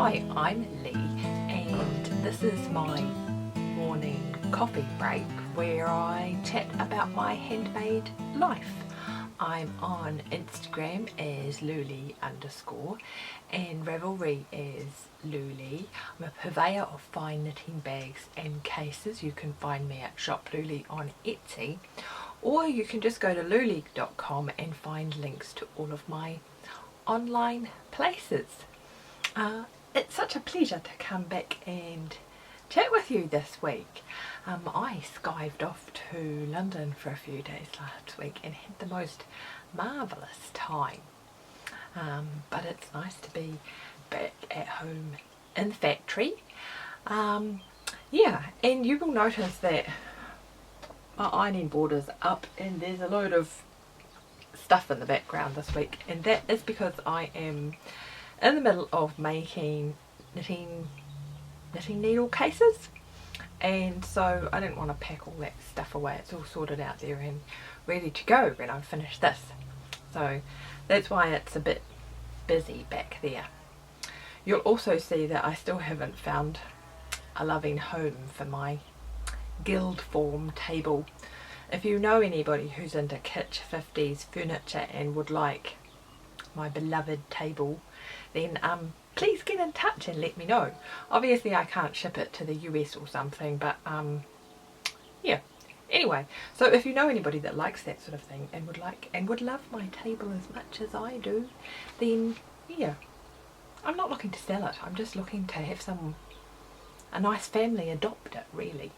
Hi, I'm Lee and this is my morning coffee break where I chat about my handmade life. I'm on Instagram as Louleigh _ and Ravelry as Louleigh. I'm a purveyor of fine knitting bags and cases. You can find me at Shop Louleigh on Etsy, or you can just go to louleigh.com and find links to all of my online places. It's such a pleasure to come back and chat with you this week. I skived off to London for a few days last week and had the most marvellous time. But it's nice to be back at home in the factory. Yeah, and you will notice that my ironing board is up and there's a load of stuff in the background this week, and that is because I am in the middle of making knitting needle cases, and so I didn't want to pack all that stuff away. It's all sorted out there and ready to go when I finish this, so that's why it's a bit busy back there. You'll also see that I still haven't found a loving home for my guild form table. If you know anybody who's into kitsch 50s furniture and would like my beloved table, then please get in touch and let me know. Obviously I can't ship it to the US or something, but yeah, anyway, so if you know anybody that likes that sort of thing and would love my table as much as I do, then yeah, I'm not looking to sell it. I'm just looking to have a nice family adopt it, really.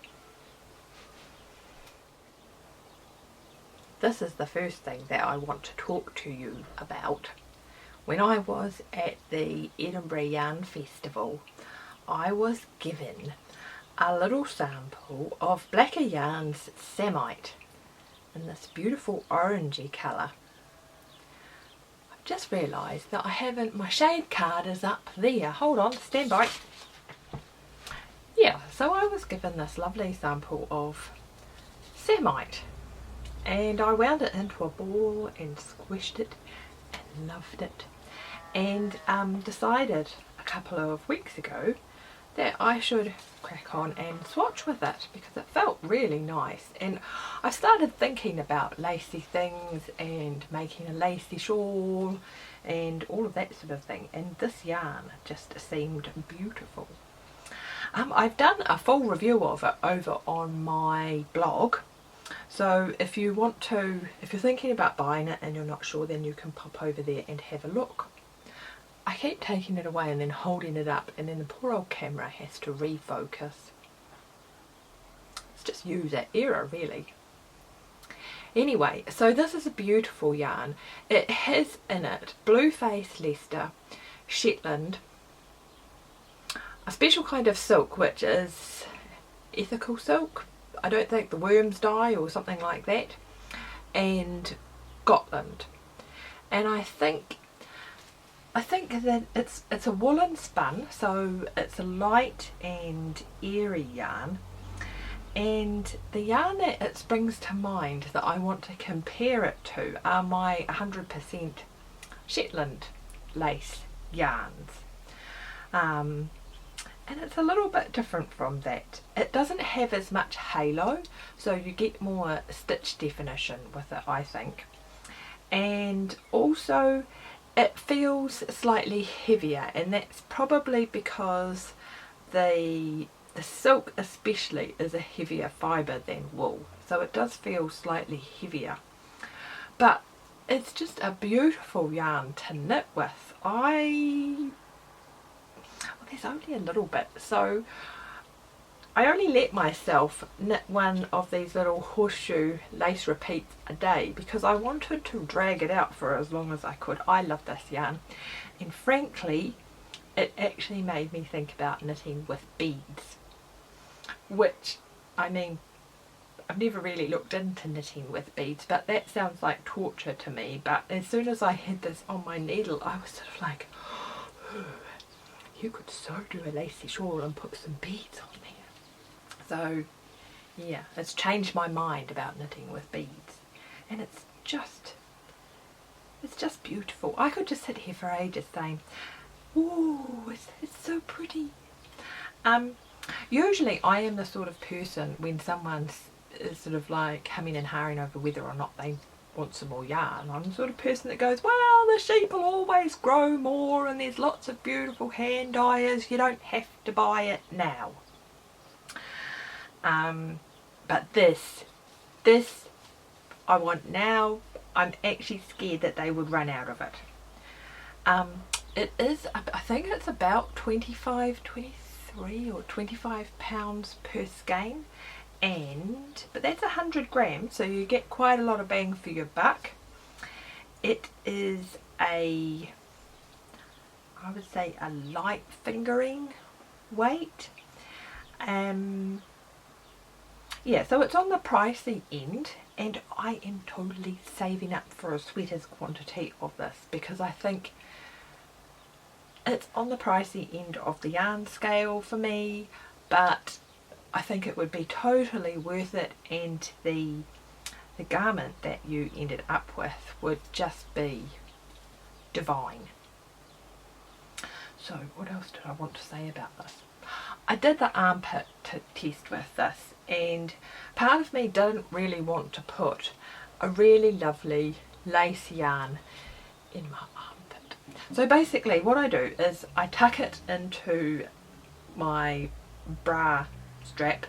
This is the first thing that I want to talk to you about. When I was at the Edinburgh Yarn Festival, I was given a little sample of Blacker Yarn's Samite in this beautiful orangey colour. I've just realised that I haven't, my shade card is up there. Hold on, stand by. Yeah, so I was given this lovely sample of Samite, and I wound it into a ball and squished it and loved it, and decided a couple of weeks ago that I should crack on and swatch with it because it felt really nice. And I started thinking about lacy things and making a lacy shawl and all of that sort of thing, and this yarn just seemed beautiful. I've done a full review of it over on my blog, so if you're thinking about buying it and you're not sure, then you can pop over there and have a look. I keep taking it away and then holding it up, and then the poor old camera has to refocus. It's just user error, really. Anyway, so this is a beautiful yarn. It has in it Blueface Leicester, Shetland, a special kind of silk which is ethical silk. I don't think the worms dye or something like that, and Scotland. And I think that it's a woolen spun, so it's a light and airy yarn, and the yarn that it springs to mind that I want to compare it to are my 100% Shetland lace yarns. And it's a little bit different from that. It doesn't have as much halo, so you get more stitch definition with it, I think. And also it feels slightly heavier, and that's probably because the silk especially is a heavier fibre than wool, so it does feel slightly heavier. But it's just a beautiful yarn to knit with. There's only a little bit, so I only let myself knit one of these little horseshoe lace repeats a day because I wanted to drag it out for as long as I could. I love this yarn, and frankly it actually made me think about knitting with beads, which, I mean, I've never really looked into knitting with beads, but that sounds like torture to me. But as soon as I had this on my needle, I was sort of like, you could so do a lacy shawl and put some beads on there. So yeah, it's changed my mind about knitting with beads, and it's just beautiful. I could just sit here for ages saying, Ooh, it's so pretty. Usually I am the sort of person when someone's is sort of like coming and harring over whether or not they want some more yarn, I'm the sort of person that goes, well, the sheep will always grow more and there's lots of beautiful hand dyers, you don't have to buy it now. But this I want now. I'm actually scared that they would run out of it. It is, I think it's about 23 or 25 pounds per skein, but that's 100 grams, so you get quite a lot of bang for your buck. It is I would say a light fingering weight. Yeah, so it's on the pricey end, and I am totally saving up for a sweater's quantity of this because I think it's on the pricey end of the yarn scale for me, but I think it would be totally worth it, and the garment that you ended up with would just be divine. So what else did I want to say about this? I did the armpit test with this, and part of me didn't really want to put a really lovely lace yarn in my armpit. So basically what I do is I tuck it into my bra strap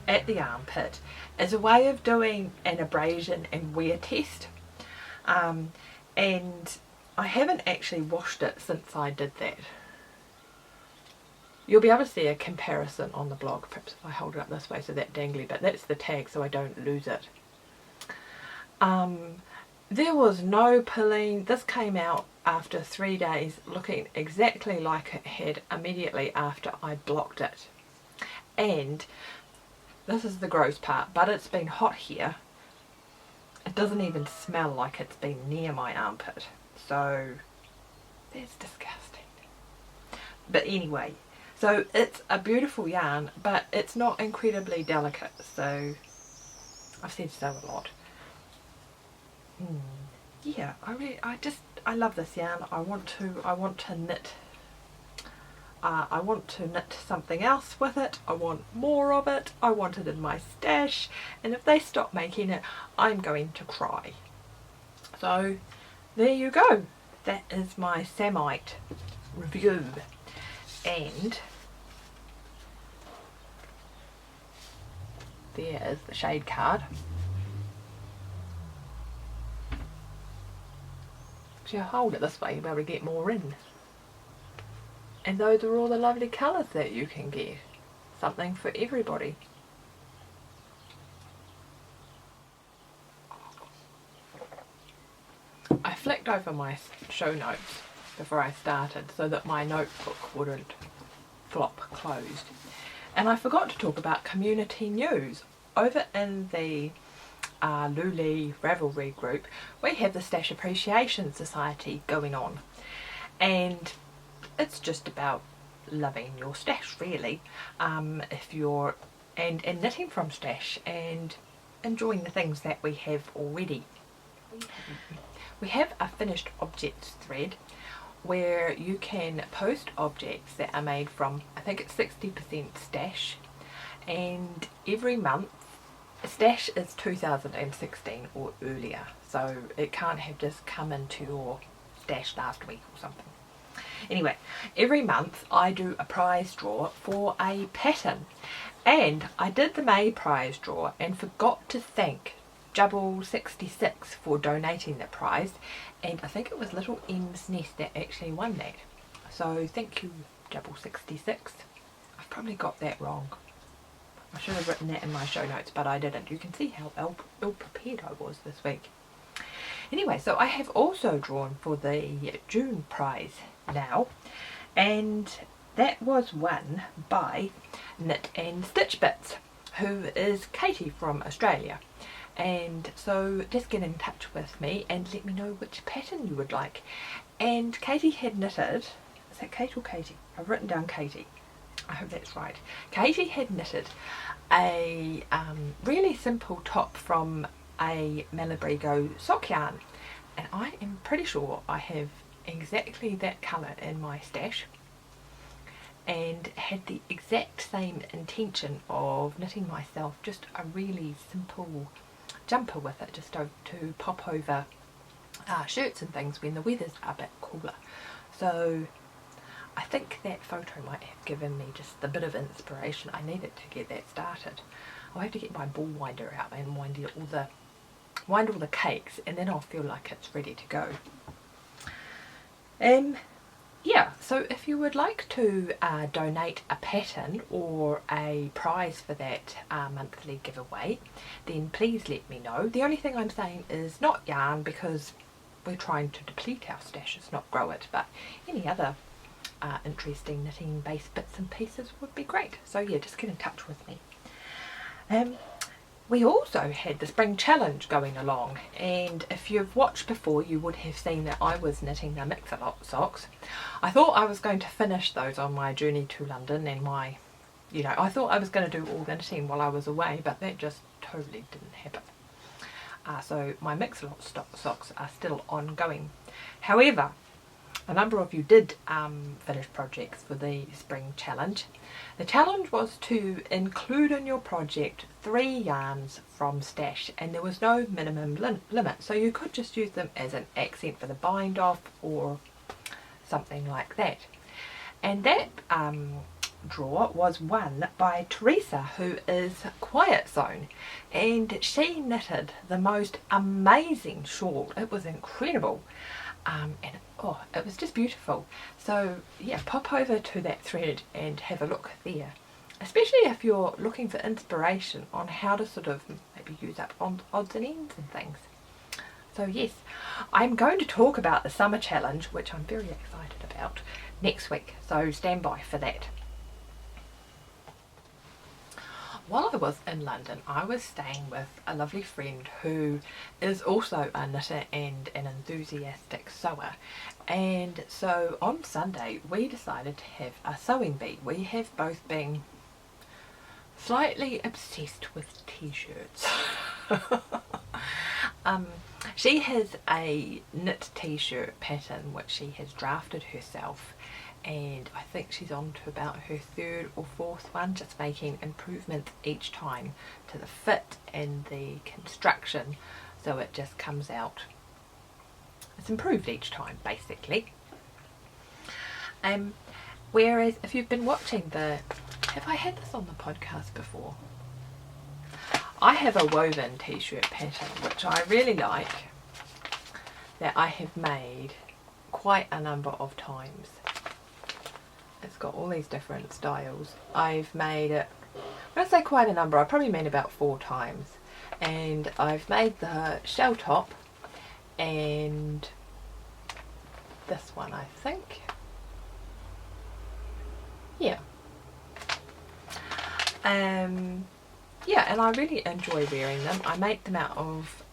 at the armpit as a way of doing an abrasion and wear test, and I haven't actually washed it since I did that. You'll be able to see a comparison on the blog, perhaps if I hold it up this way so that dangly bit, that's the tag so I don't lose it. There was no pulling. This came out after 3 days looking exactly like it had immediately after I blocked it. And this is the gross part, but it's been hot here. It doesn't even smell like it's been near my armpit, so that's disgusting. But anyway, so it's a beautiful yarn, but it's not incredibly delicate, so I've said so a lot. Yeah, I love this yarn. I want to knit. I want to knit something else with it. I want more of it. I want it in my stash, and if they stop making it, I'm going to cry. So there you go. That is my Samite review. And there is the shade card. So I'll hold it this way, you'll be able to get more in. And those are all the lovely colours that you can get. Something for everybody. I flicked over my show notes before I started so that my notebook wouldn't flop closed, and I forgot to talk about community news. Over in the Louleigh Ravelry group, we have the Stash Appreciation Society going on, and it's just about loving your stash really, if you're and knitting from stash and enjoying the things that we have already. We have a finished objects thread where you can post objects that are made from, I think it's 60% stash, and every month, stash is 2016 or earlier, so it can't have just come into your stash last week or something. Anyway, every month I do a prize draw for a pattern, and I did the May prize draw and forgot to thank Jubble66 for donating the prize, and I think it was Little M's Nest that actually won that. So thank you, Jubble66. I've probably got that wrong. I should have written that in my show notes, but I didn't. You can see how ill prepared I was this week. Anyway, so I have also drawn for the June prize now, and that was won by Knit and Stitch Bits, who is Katie from Australia. And so just get in touch with me and let me know which pattern you would like. And Katie had knitted, is that Kate or Katie? I've written down Katie. I hope that's right. Katie had knitted a really simple top from a Malabrigo sock yarn, and I am pretty sure I have exactly that colour in my stash and had the exact same intention of knitting myself just a really simple jumper with it, just to pop over shirts and things when the weather's a bit cooler. So I think that photo might have given me just the bit of inspiration I needed to get that started. I'll have to get my ball winder out and wind all the cakes, and then I'll feel like it's ready to go. Yeah, so if you would like to donate a pattern or a prize for that monthly giveaway, then please let me know. The only thing I'm saying is not yarn, because we're trying to deplete our stashes, not grow it, but any other interesting knitting based bits and pieces would be great. So yeah, just get in touch with me. We also had the spring challenge going along, and if you've watched before you would have seen that I was knitting the mix-a-lot socks. I thought I was going to finish those on my journey to London, and I thought I was going to do all the knitting while I was away, but that just totally didn't happen. So my mix-a-lot socks are still ongoing. However, a number of you did finish projects for the spring challenge. The challenge was to include in your project 3 yarns from stash, and there was no minimum limit, so you could just use them as an accent for the bind off or something like that. And that draw was won by Teresa, who is Quiet Zone, and she knitted the most amazing shawl. It was incredible. And it was just beautiful. So yeah, pop over to that thread and have a look there, especially if you're looking for inspiration on how to sort of maybe use up odds and ends and things. So yes, I'm going to talk about the summer challenge, which I'm very excited about, next week, so stand by for that. While I was in London, I was staying with a lovely friend who is also a knitter and an enthusiastic sewer, and so on Sunday we decided to have a sewing bee. We have both been slightly obsessed with t-shirts. She has a knit t-shirt pattern which she has drafted herself, and I think she's on to about her 3rd or 4th one, just making improvements each time to the fit and the construction, so it just comes out, it's improved each time basically. Whereas if you've been watching have I had this on the podcast before? I have a woven t-shirt pattern which I really like, that I have made quite a number of times. It's got all these different styles. I've made it, when I say quite a number, I probably mean about 4 times. And I've made the shell top and this one, I think. Yeah. Yeah, and I really enjoy wearing them. I make them out of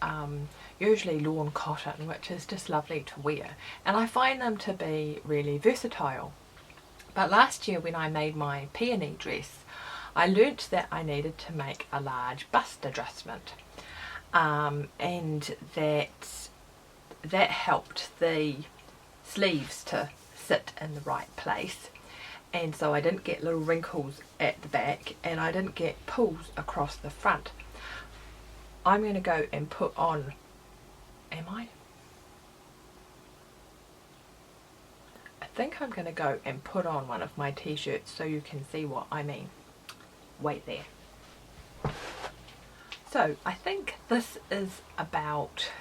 usually lawn cotton, which is just lovely to wear. And I find them to be really versatile. But last year when I made my peony dress, I learnt that I needed to make a large bust adjustment, and that helped the sleeves to sit in the right place, and so I didn't get little wrinkles at the back and I didn't get pulls across the front. I'm going to go and put on, I think I'm going to go and put on one of my t-shirts so you can see what I mean. Wait there. So I think this is about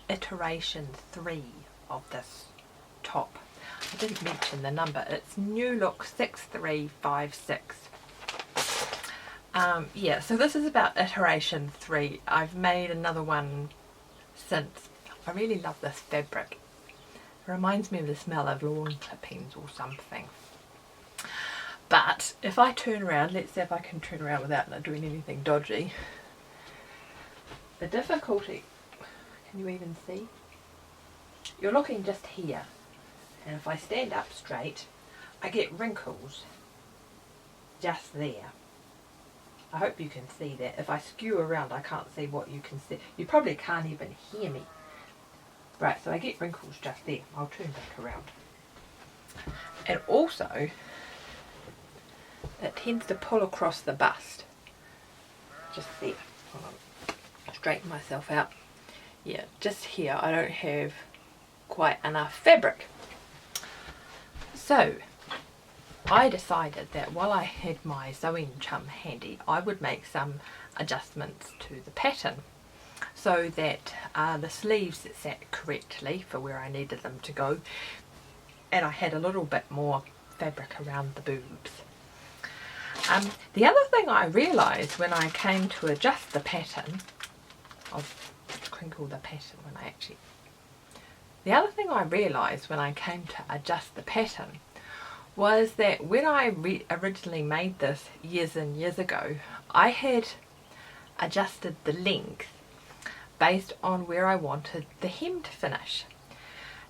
iteration 3 of this top. I didn't mention the number. It's New Look 6356. Yeah, so this is about iteration 3. I've made another one since. I really love this fabric. It reminds me of the smell of lawn clippings or something. But if I turn around, let's see if I can turn around without doing anything dodgy. The difficulty, can you even see? You're looking just here, and if I stand up straight, I get wrinkles just there. I hope you can see that. If I skew around, I can't see what you can see. You probably can't even hear me. Right, so I get wrinkles just there. I'll turn back around. And also, it tends to pull across the bust. Just there. Hold on. Straighten myself out. Yeah, just here I don't have quite enough fabric. So, I decided that while I had my sewing chum handy, I would make some adjustments to the pattern so that the sleeves sat correctly for where I needed them to go, and I had a little bit more fabric around the boobs. The other thing I realised when I came to adjust the pattern, I'll crinkle the pattern when I actually... The other thing I realised when I came to adjust the pattern was that when I originally made this years and years ago, I had adjusted the length based on where I wanted the hem to finish.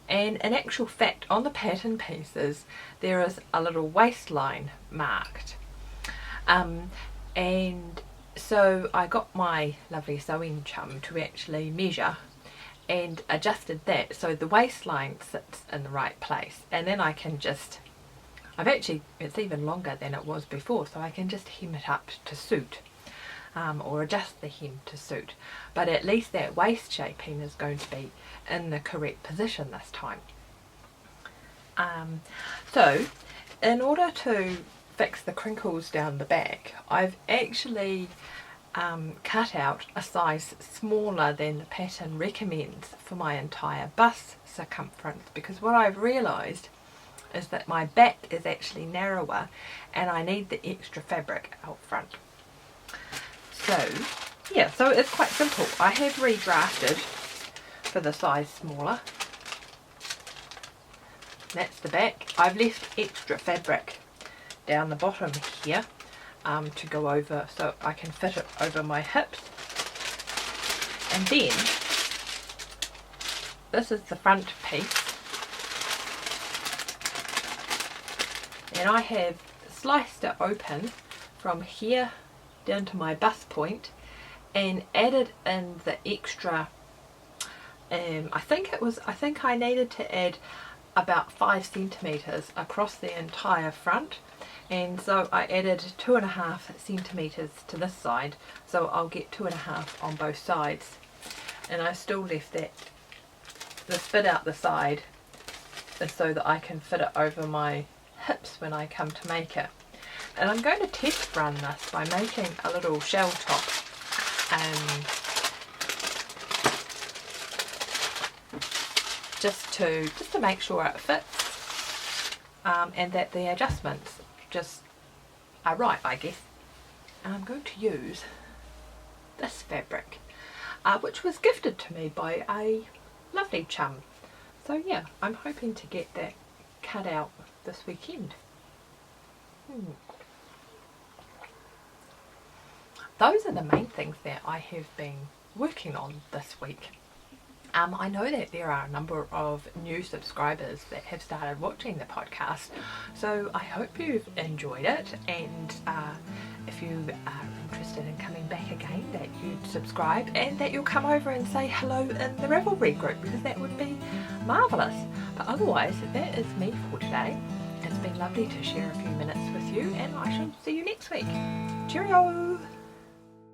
And in actual fact, on the pattern pieces there is a little waistline marked. And so I got my lovely sewing chum to actually measure and adjusted that so the waistline sits in the right place, and then I can just, it's even longer than it was before, so I can just hem it up to suit, or adjust the hem to suit, but at least that waist shaping is going to be in the correct position this time. So in order to fix the crinkles down the back, I've actually cut out a size smaller than the pattern recommends for my entire bust circumference, because what I've realised is that my back is actually narrower and I need the extra fabric out front. So yeah, so it's quite simple. I have redrafted for the size smaller. That's the back. I've left extra fabric down the bottom here to go over so I can fit it over my hips. And then this is the front piece, and I have sliced it open from here down to my bust point and added in the extra, I think I needed to add about 5 centimeters across the entire front, and so I added 2.5 centimeters to this side, so I'll get 2.5 on both sides, and I still left that the fit out the side so that I can fit it over my hips when I come to make it. And I'm going to test run this by making a little shell top, just to make sure it fits, and that the adjustments just are right, I guess. And I'm going to use this fabric, which was gifted to me by a lovely chum. So yeah, I'm hoping to get that cut out this weekend. Those are the main things that I have been working on this week. I know that there are a number of new subscribers that have started watching the podcast, so I hope you've enjoyed it, and if you are interested in coming back again, that you'd subscribe and that you'll come over and say hello in the Ravelry group, because that would be marvellous. But otherwise, that is me for today. It's been lovely to share a few minutes with you, and I shall see you next week. Cheerio!